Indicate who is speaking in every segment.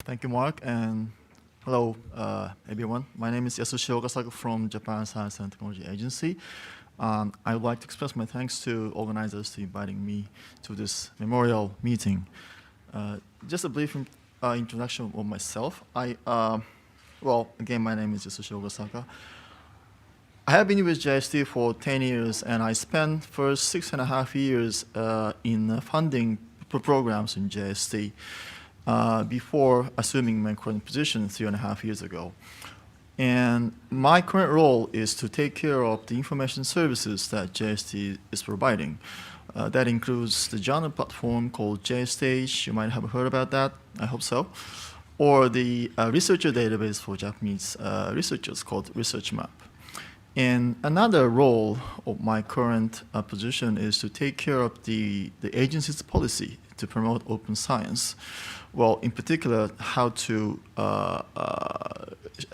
Speaker 1: Thank you, Mark, and hello, everyone. My name is Yasushi Ogasaka from Japan Science and Technology Agency. I would like to express my thanks to organizers for inviting me to this memorial meeting. Just a brief introduction of myself. Well, again, my name is Yasushi Ogasaka. I have been with JST for 10 years, and I spent first 6.5 years in funding programs in JST before assuming my current position 3.5 years ago. And my current role is to take care of the information services that JST is providing. That includes the journal platform called JStage. You might have heard about that. I hope so. Or the researcher database for Japanese researchers called ResearchMap. And another role of my current position is to take care of the agency's policy to promote open science. Well, in particular, how to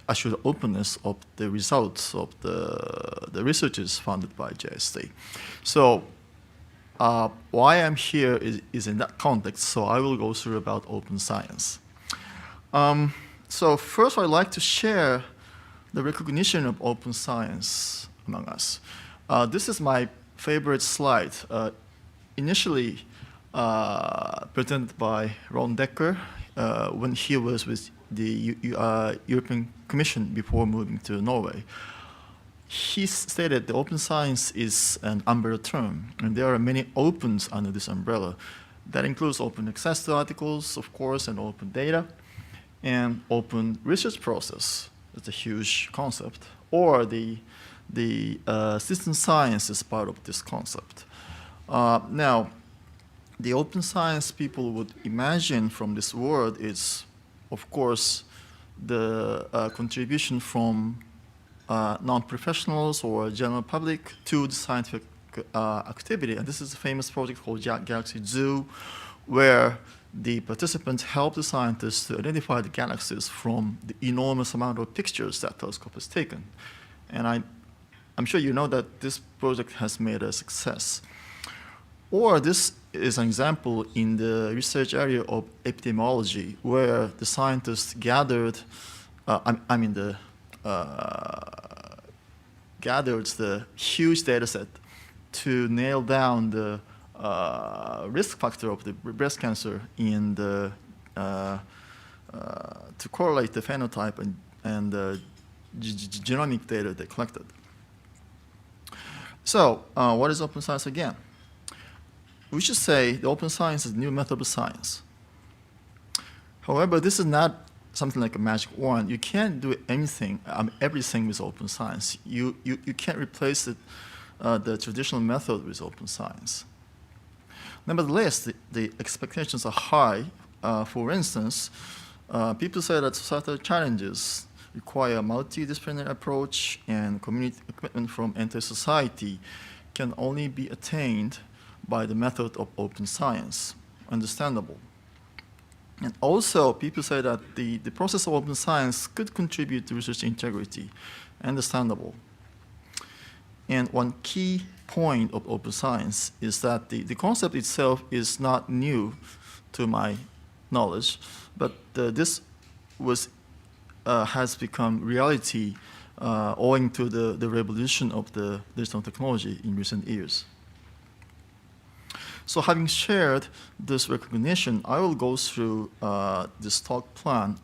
Speaker 1: assure the openness of the results of the researchers funded by JST. So why I'm here is in that context, so I will go through about open science. So first, I'd like to share the recognition of open science among us. This is my favorite slide. Initially presented by Ron Decker when he was with the European Commission before moving to Norway. He stated that open science is an umbrella term, and there are many opens under this umbrella. That includes open access to articles, of course, and open data, and open research process. It's a huge concept. Or the citizen science is part of this concept. Now, the open science people would imagine from this word is, of course, the contribution from non-professionals or general public to the scientific activity. And this is a famous project called Galaxy Zoo, where the participants help the scientists to identify the galaxies from the enormous amount of pictures that telescope has taken. And I'm sure you know that this project has made a success. Or this is an example in the research area of epidemiology, where the scientists gathered, gathered the huge data set to nail down the risk factor of the breast cancer in the to correlate the phenotype and the genomic data they collected. So what is open science again? We should say the open science is a new method of science. However, this is not something like a magic wand. You can't do anything, everything with open science. You can't replace it, the traditional method with open science. Nevertheless, the expectations are high. For instance, people say that societal challenges require a multidisciplinary approach, and community commitment from entire society can only be attained by the method of open science. Understandable. And also, people say that the process of open science could contribute to research integrity. Understandable. And one key point of open science is that the concept itself is not new to my knowledge, but this has become reality owing to the revolution of the digital technology in recent years. So having shared this recognition, I will go through this talk plan.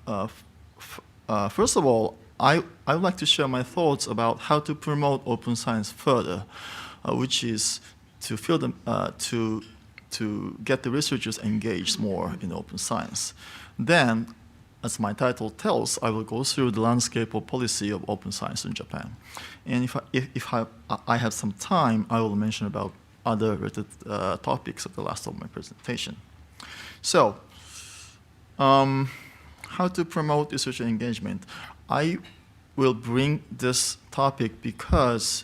Speaker 1: First of all, I would like to share my thoughts about how to promote open science further, which is to feel them, to get the researchers engaged more in open science. Then, as my title tells, I will go through the landscape of policy of open science in Japan. And if I have some time, I will mention about other related topics at the last of my presentation. So, how to promote researcher engagement? I will bring this topic because,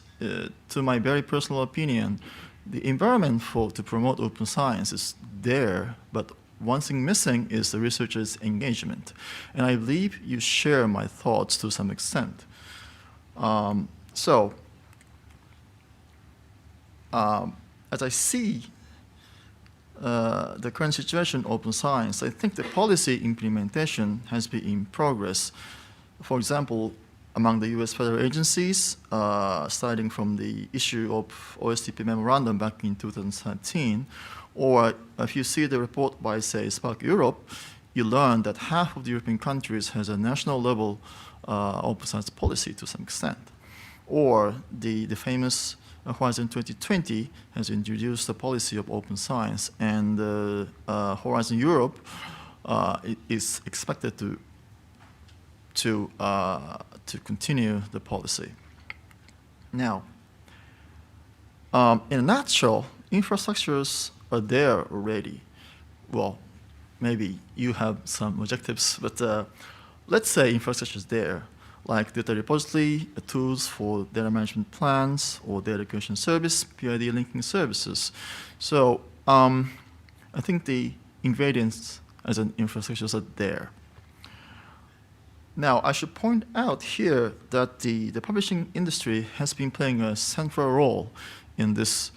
Speaker 1: to my very personal opinion, the environment to promote open science is there, but one thing missing is the researcher's engagement. And I believe you share my thoughts to some extent. As I see the current situation in open science, I think the policy implementation has been in progress. For example, among the US federal agencies, starting from the issue of OSTP memorandum back in 2013, or if you see the report by, say, Spark Europe, you learn that half of the European countries has a national level open science policy to some extent. Or the famous Horizon 2020 has introduced a policy of open science, and Horizon Europe is expected to continue the policy. Now, in a nutshell, infrastructures are there already. Well, maybe you have some objectives, but let's say infrastructure is there, like data repository, tools for data management plans, or data creation service, PID linking services. So I think the ingredients as an infrastructure are there. Now, I should point out here that the publishing industry has been playing a central role in this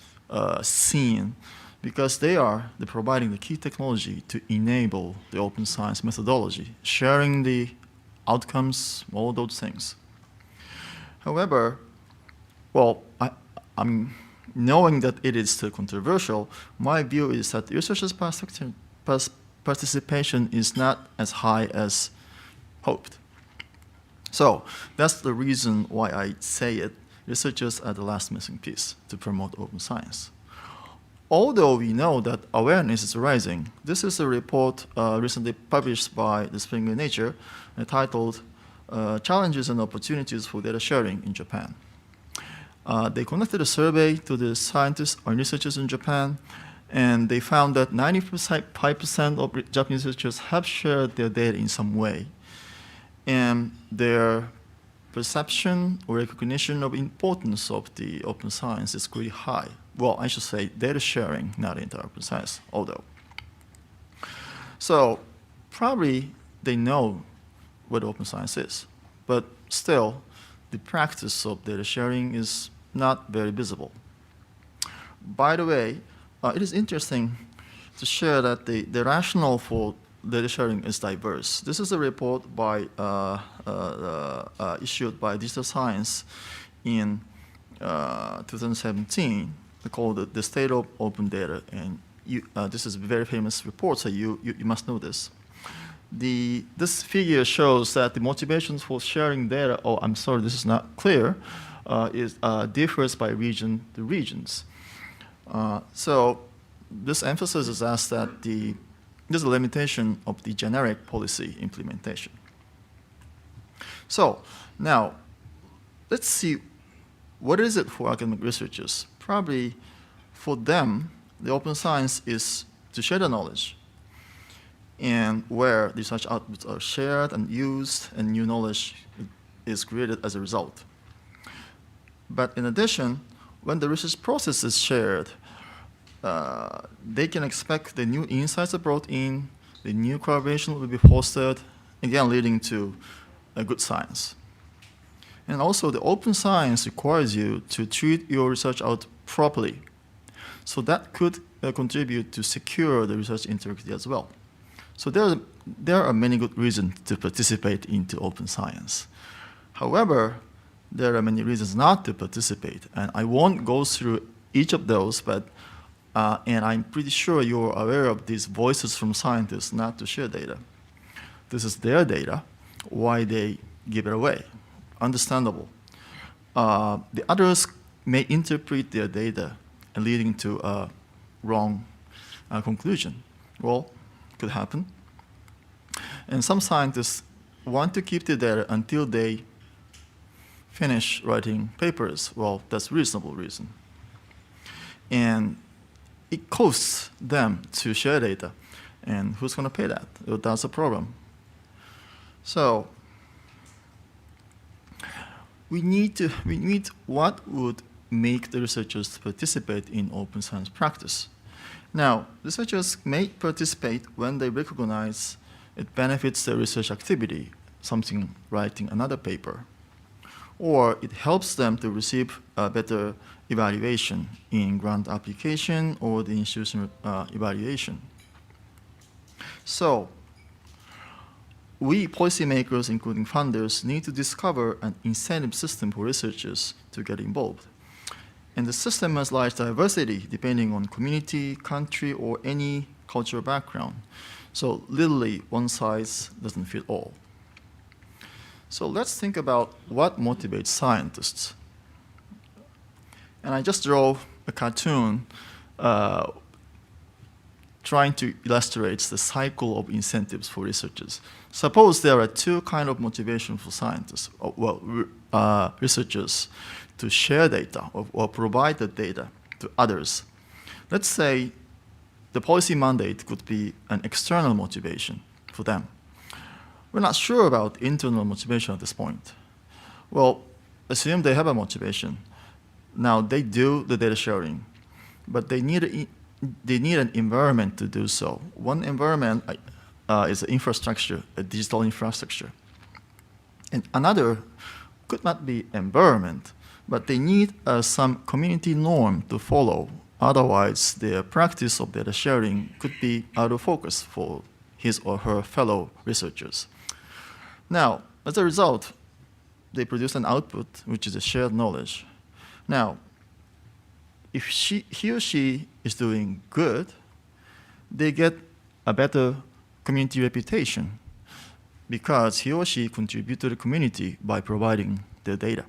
Speaker 1: scene, because they are providing the key technology to enable the open science methodology, sharing the outcomes, all those things. However, well, I'm knowing that it is still controversial, my view is that researchers' participation is not as high as hoped. So that's the reason why I say it. Researchers are the last missing piece to promote open science. Although we know that awareness is rising, this is a report recently published by the Spring of Nature titled Challenges and Opportunities for Data Sharing in Japan. They conducted a survey to the scientists or researchers in Japan, and they found that 95% of Japanese researchers have shared their data in some way. And their perception or recognition of importance of the open science is pretty high. Well, I should say data sharing, not entire open science, although. So probably they know what open science is, but still the practice of data sharing is not very visible. By the way, it is interesting to share that the rationale for data sharing is diverse. This is a report by issued by Digital Science in 2017 called the State of Open Data, and this is a very famous report, so you must know this. This figure shows that the motivations for sharing data, oh, I'm sorry, this is not clear, differs by region to regions. So this emphasizes us that there's a limitation of the generic policy implementation. So now, let's see, what is it for academic researchers? Probably for them, the open science is to share the knowledge, and where research outputs are shared and used, and new knowledge is created as a result. But in addition, when the research process is shared, they can expect the new insights are brought in, the new collaboration will be fostered, again leading to a good science. And also the open science requires you to treat your research out properly. So that could contribute to secure the research integrity as well. So there are many good reasons to participate into open science. However, there are many reasons not to participate, and I won't go through each of those, but and I'm pretty sure you're aware of these voices from scientists not to share data. This is their data, why they give it away. Understandable. The others may interpret their data and leading to a wrong conclusion. Well, could happen. And some scientists want to keep the data until they finish writing papers. Well, that's a reasonable reason. And it costs them to share data. And who's going to pay that? That's a problem. So we need what would make the researchers participate in open science practice. Now, researchers may participate when they recognize it benefits their research activity, something writing another paper, or it helps them to receive a better evaluation in grant application or the institutional evaluation. So we policymakers, including funders, need to discover an incentive system for researchers to get involved. And the system has large diversity depending on community, country, or any cultural background. So literally, one size doesn't fit all. So let's think about what motivates scientists. And I just drew a cartoon trying to illustrate the cycle of incentives for researchers. Suppose there are two kinds of motivation for scientists, researchers, to share data or provide the data to others. Let's say the policy mandate could be an external motivation for them. We're not sure about internal motivation at this point. Well, assume they have a motivation. Now they do the data sharing, but they need an environment to do so. One environment is infrastructure, a digital infrastructure. And another could not be environment, but they need some community norm to follow. Otherwise, their practice of data sharing could be out of focus for his or her fellow researchers. Now, as a result, they produce an output, which is a shared knowledge. Now, if he or she is doing good, they get a better community reputation because he or she contributes to the community by providing the data.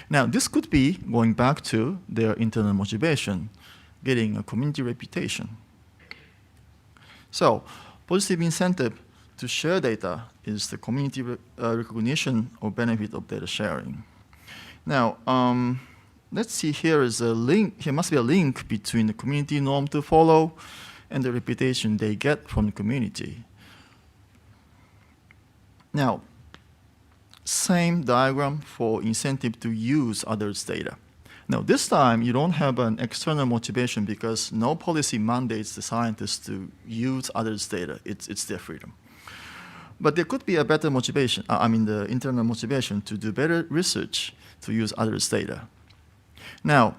Speaker 1: Now, this could be going back to their internal motivation, getting a community reputation. So, positive incentive to share data is the community recognition or benefit of data sharing. Now, let's see, here is a link. Here must be a link between the community norm to follow and the reputation they get from the community. Now, same diagram for incentive to use others' data. Now, this time, you don't have an external motivation because no policy mandates the scientists to use others' data. It's their freedom. But there could be a better motivation, the internal motivation to do better research to use others' data. Now,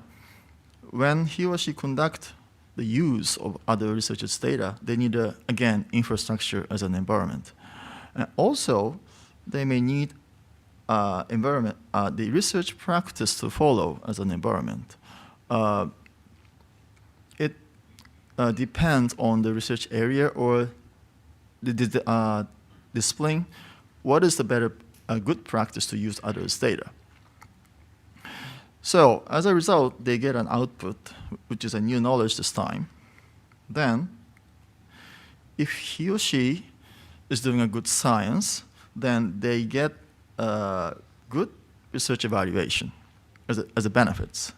Speaker 1: when he or she conduct the use of other researchers' data, they need, again, infrastructure as an environment. And also, they may need the research practice to follow as an environment. It depends on the research area or the displaying what is the better, good practice to use others' data. So as a result, they get an output, which is a new knowledge this time. Then, if he or she is doing a good science, then they get good research evaluation as a benefits.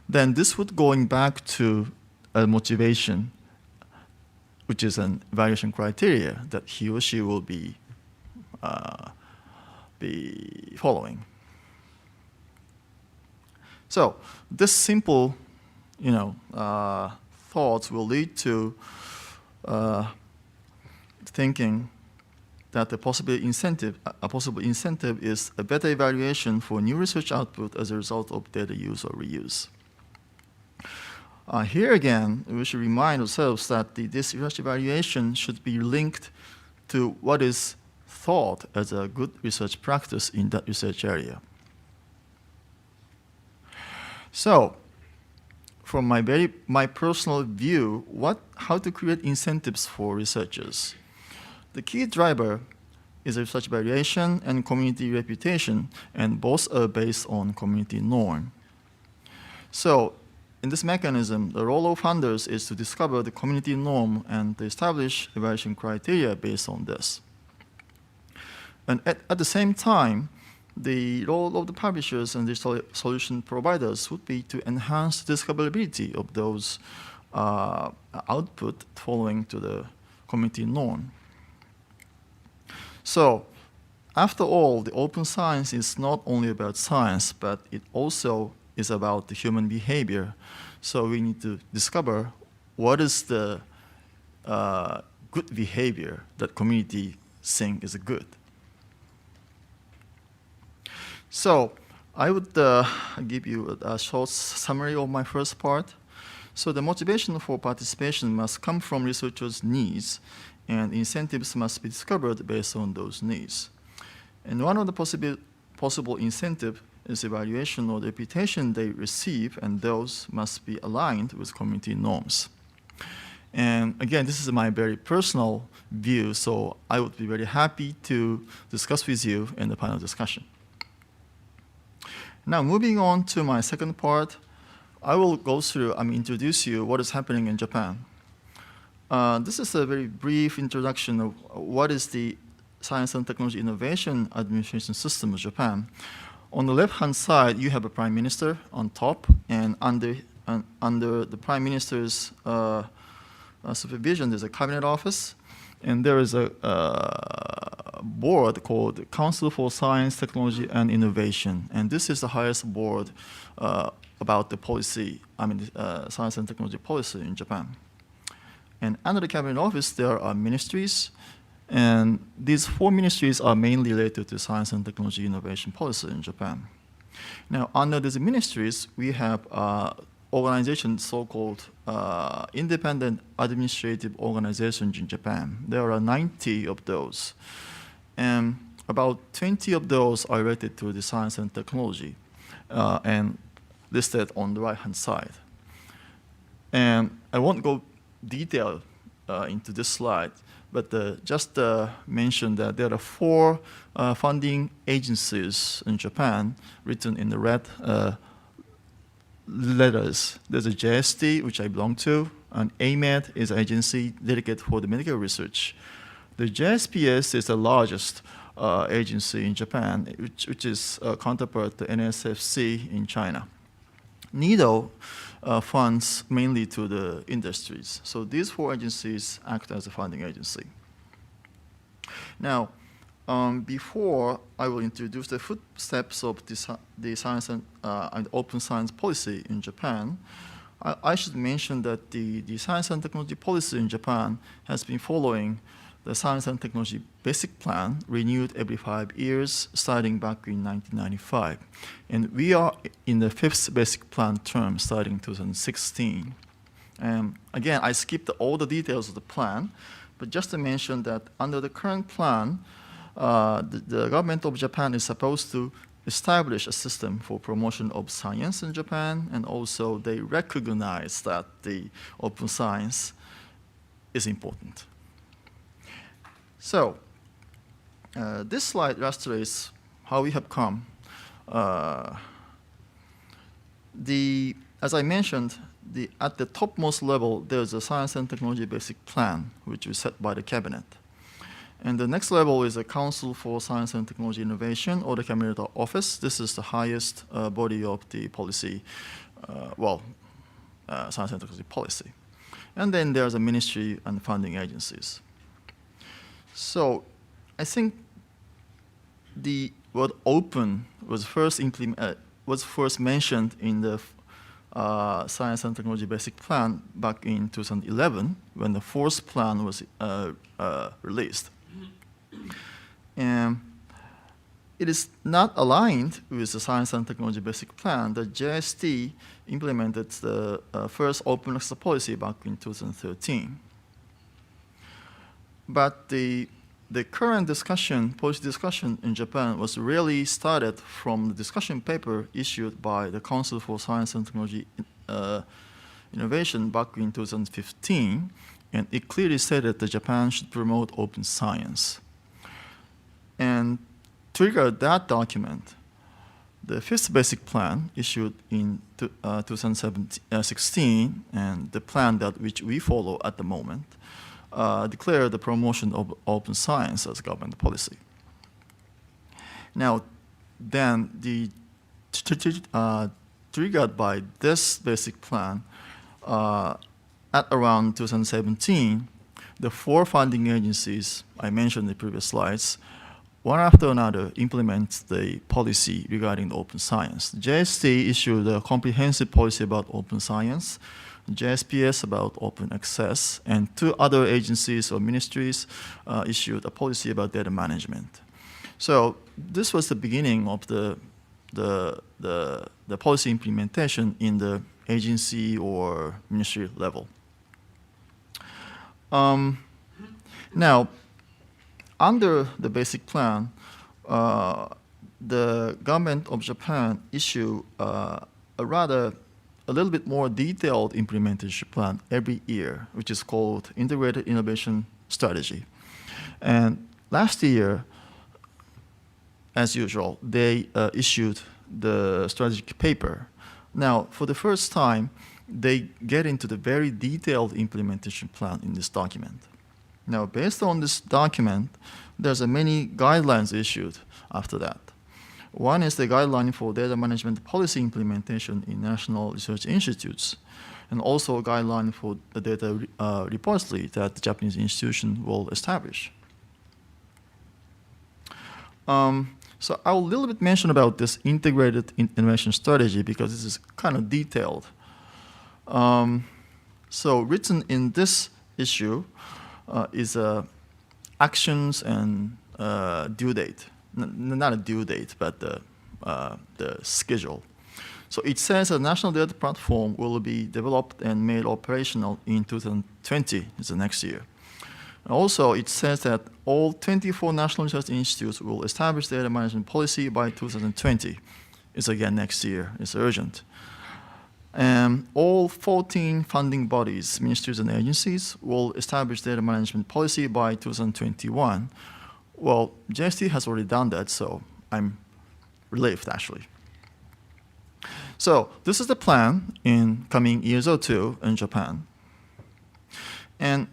Speaker 1: Then this would going back to a motivation, which is an evaluation criteria that he or she will be following. So this simple, thoughts will lead to thinking that a possible incentive is a better evaluation for new research output as a result of data use or reuse. Here again, we should remind ourselves that this research evaluation should be linked to what is thought as a good research practice in that research area. So, from my personal view, how to create incentives for researchers. The key driver is research evaluation and community reputation, and both are based on community norm. So, in this mechanism, the role of funders is to discover the community norm and to establish evaluation criteria based on this. And at the same time, the role of the publishers and digital solution providers would be to enhance the discoverability of those output following to the community norm. So, after all, the open science is not only about science, but it also is about the human behavior. So we need to discover what is the good behavior that community think is good. So I would give you a short summary of my first part. So the motivation for participation must come from researchers' needs, and incentives must be discovered based on those needs. And one of the possible incentives is evaluation or the reputation they receive, and those must be aligned with community norms. And again, this is my very personal view, so I would be very happy to discuss with you in the panel discussion. Now, moving on to my second part, I will go through, introduce you what is happening in Japan. This is a very brief introduction of what is the Science and Technology Innovation Administration System of Japan. On the left-hand side, you have a prime minister on top, and under the prime minister's supervision, there's a cabinet office, and there is a board called Council for Science, Technology, and Innovation, and this is the highest board about the policy, science and technology policy in Japan. And under the cabinet office, there are ministries, and these 4 ministries are mainly related to science and technology innovation policy in Japan. Now, under these ministries, we have organizations, so-called independent administrative organizations in Japan. There are 90 of those, and about 20 of those are related to the science and technology, and listed on the right-hand side. And I won't go detail into this slide, but just mention that there are 4 funding agencies in Japan written in the red letters. There's a JST, which I belong to, and AMED is an agency dedicated for the medical research. The JSPS is the largest agency in Japan, which is a counterpart to NSFC in China. NIDO funds mainly to the industries. So these 4 agencies act as a funding agency. Now, before I will introduce the footsteps of the science and open science policy in Japan, I should mention that the science and technology policy in Japan has been following the Science and Technology Basic Plan, renewed every 5 years, starting back in 1995. And we are in the 5th Basic Plan term, starting 2016. Again, I skipped all the details of the plan, but just to mention that under the current plan, the government of Japan is supposed to establish a system for promotion of science in Japan, and also they recognize that the open science is important. So, this slide illustrates how we have come. As I mentioned, at the topmost level, there's a Science and Technology Basic Plan, which is set by the Cabinet. And the next level is a Council for Science and Technology Innovation, or the Cabinet Office. This is the highest body of the policy, science and technology policy. And then there's a ministry and funding agencies. So I think the word open was first mentioned in the Science and Technology Basic Plan back in 2011 when the 4th plan was released. And it is not aligned with the Science and Technology Basic Plan. The JST implemented the first open access policy back in 2013. But the current policy discussion in Japan was really started from the discussion paper issued by the Council for Science and Technology Innovation back in 2015, and it clearly stated that Japan should promote open science. And triggered that document, the 5th Basic Plan issued in 2016, and the plan which we follow at the moment, declare the promotion of open science as government policy. Now, then, triggered by this basic plan, at around 2017, the 4 funding agencies I mentioned in the previous slides, one after another, implement the policy regarding the open science. The JST issued a comprehensive policy about open science, JSPS about open access, and 2 other agencies or ministries issued a policy about data management. So this was the beginning of the the policy implementation in the agency or ministry level. Now, under the basic plan, the government of Japan issue a little bit more detailed implementation plan every year, which is called Integrated Innovation Strategy. And last year, as usual, they issued the strategic paper. Now, for the first time, they get into the very detailed implementation plan in this document. Now, based on this document, there's many guidelines issued after that. One is the guideline for data management policy implementation in national research institutes, and also a guideline for the data repository that the Japanese institution will establish. So I'll a little bit mention about this integrated innovation strategy because this is kind of detailed. So written in this issue is actions and due date. Not a due date, but the schedule. So it says a national data platform will be developed and made operational in 2020, is the next year. Also, it says that all 24 national research institutes will establish data management policy by 2020. It's again next year. It's urgent. And all 14 funding bodies, ministries and agencies, will establish data management policy by 2021. Well, JST has already done that, so I'm relieved, actually. So this is the plan in coming years or two in Japan. And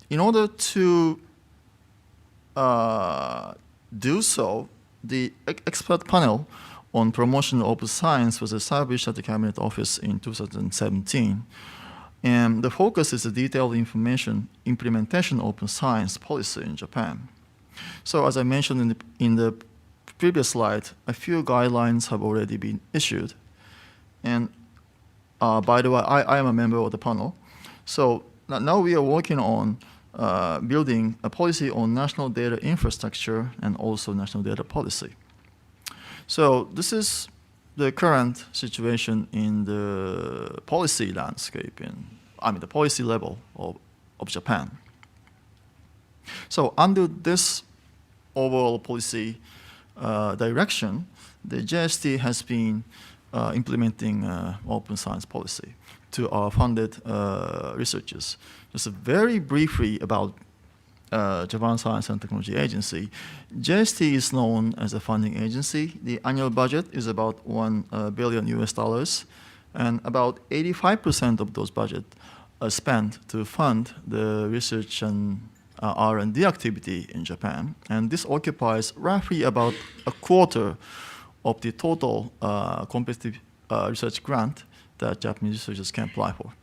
Speaker 1: in order to do so, the expert panel on promotion of open science was established at the Cabinet Office in 2017. And the focus is the detailed implementation of open science policy in Japan. So as I mentioned in the previous slide, a few guidelines have already been issued. And by the way, I am a member of the panel. So now we are working on building a policy on national data infrastructure and also national data policy. So this is the current situation in the policy landscape, the policy level of Japan. So under this overall policy direction, the JST has been implementing open science policy to our funded researchers. Just very briefly about Japan Science and Technology Agency. JST is known as a funding agency. The annual budget is about $1 billion US, and about 85% of those budget are spent to fund the research and R&D activity in Japan. And this occupies roughly about a quarter of the total competitive research grant that Japanese researchers can apply for.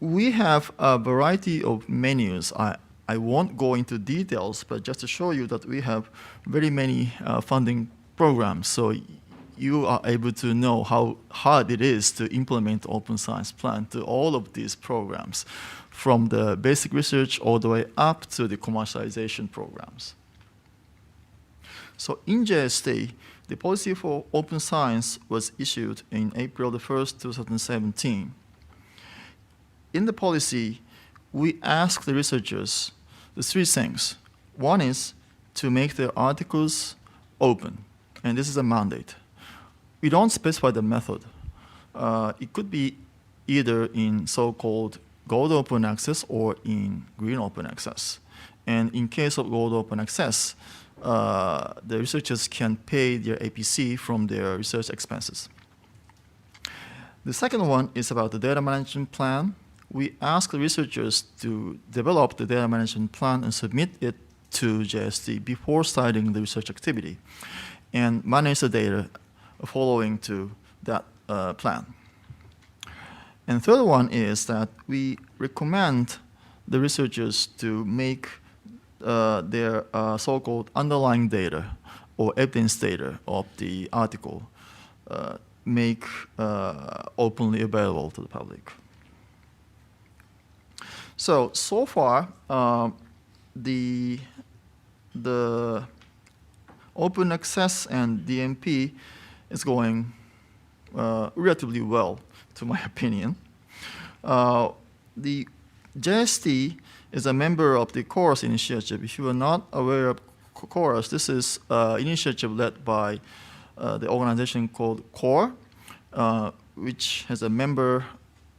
Speaker 1: We have a variety of menus. I won't go into details, but just to show you that we have very many funding programs. So you are able to know how hard it is to implement open science plan to all of these programs, from the basic research all the way up to the commercialization programs. So in JST, the policy for open science was issued in April 1st, 2017. In the policy, we ask the researchers the three things. One is to make their articles open, and this is a mandate. We don't specify the method. It could be either in so-called gold open access or in green open access. And in case of gold open access, the researchers can pay their APC from their research expenses. The second one is about the data management plan. We ask the researchers to develop the data management plan and submit it to JST before starting the research activity, and manage the data following to that plan. And third one is that we recommend the researchers to make their so-called underlying data or evidence data of the article make openly available to the public. So far, the open access and DMP is going relatively well, to my opinion. The JST is a member of the CHORUS initiative. If you are not aware of CHORUS, this is an initiative led by the organization called CORE, which has a member,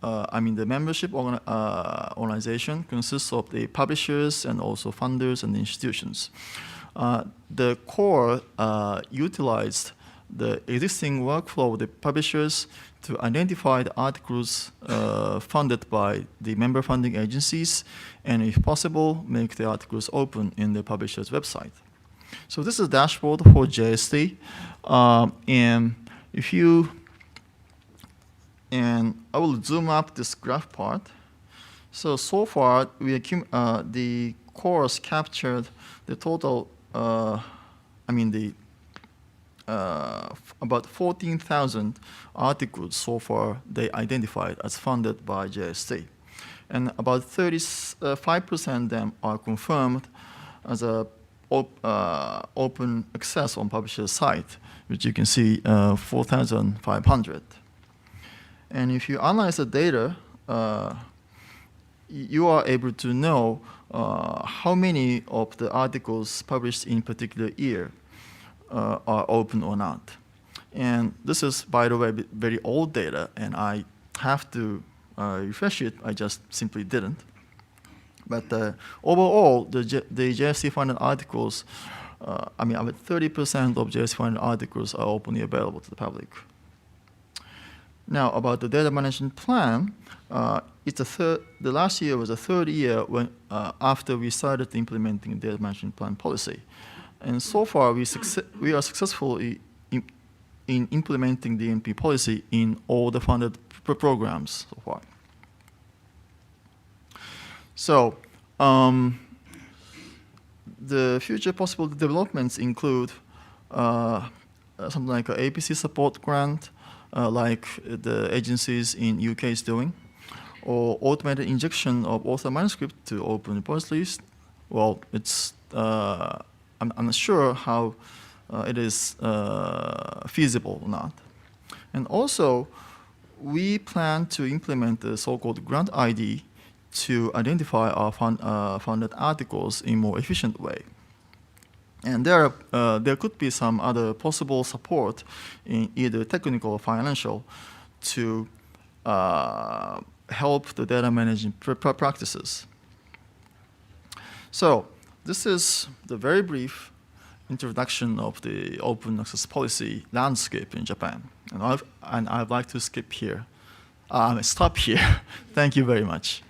Speaker 1: the membership organization consists of the publishers and also funders and institutions. The CORE utilized the existing workflow of the publishers to identify the articles funded by the member funding agencies, and if possible, make the articles open in the publisher's website. So this is a dashboard for JST, and I will zoom up this graph part. So far, the course captured the total, about 14,000 articles so far they identified as funded by JST. And about 35% of them are confirmed as a open access on publisher's site, which you can see 4,500. And if you analyze the data, you are able to know how many of the articles published in a particular year are open or not. And this is, by the way, very old data, and I have to refresh it. I just simply didn't. But overall, the JST-funded articles, about 30% of JST-funded articles are openly available to the public. Now, about the data management plan, the last year was the third year when, after we started implementing the data management plan policy. And so far, we are successful in implementing the DMP policy in all the funded programs so far. So the future possible developments include something like an APC support grant, like the agencies in UK is doing, or automated injection of author manuscript to open repositories. Well, it's I'm not sure how it is feasible or not. And also, we plan to implement the so-called grant ID to identify our funded articles in a more efficient way. And there could be some other possible support in either technical or financial to help the data management practices. So this is the very brief introduction of the open access policy landscape in Japan. And I'd like to stop here. Thank you very much.